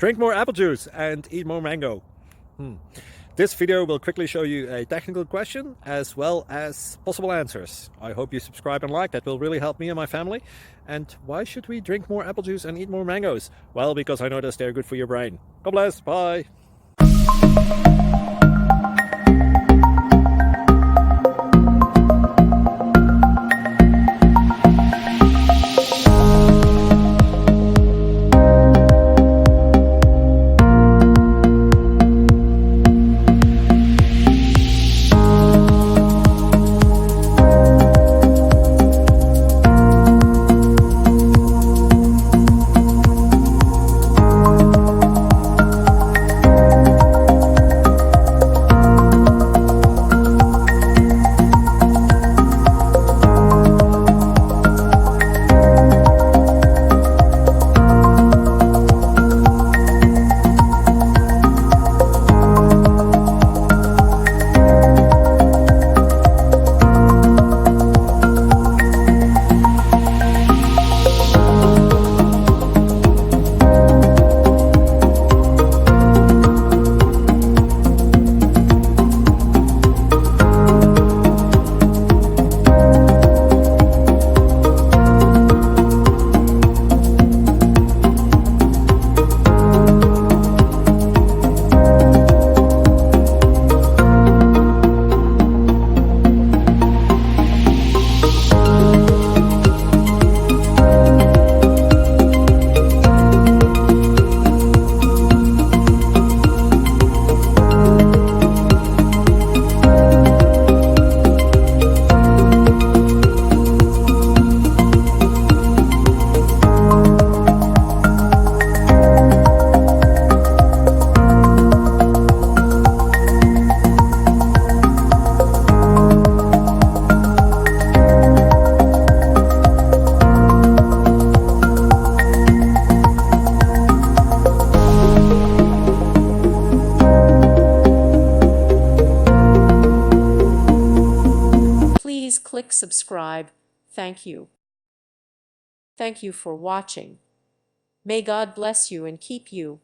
Drink more apple juice and eat more mango. This video will quickly show you a technical question as well as possible answers. I hope you subscribe and like, that will really help me and my family. And why should we drink more apple juice and eat more mangoes? Well, because I noticed they're good for your brain. God bless, bye. Please click subscribe. Thank you. Thank you for watching. May God bless you and keep you.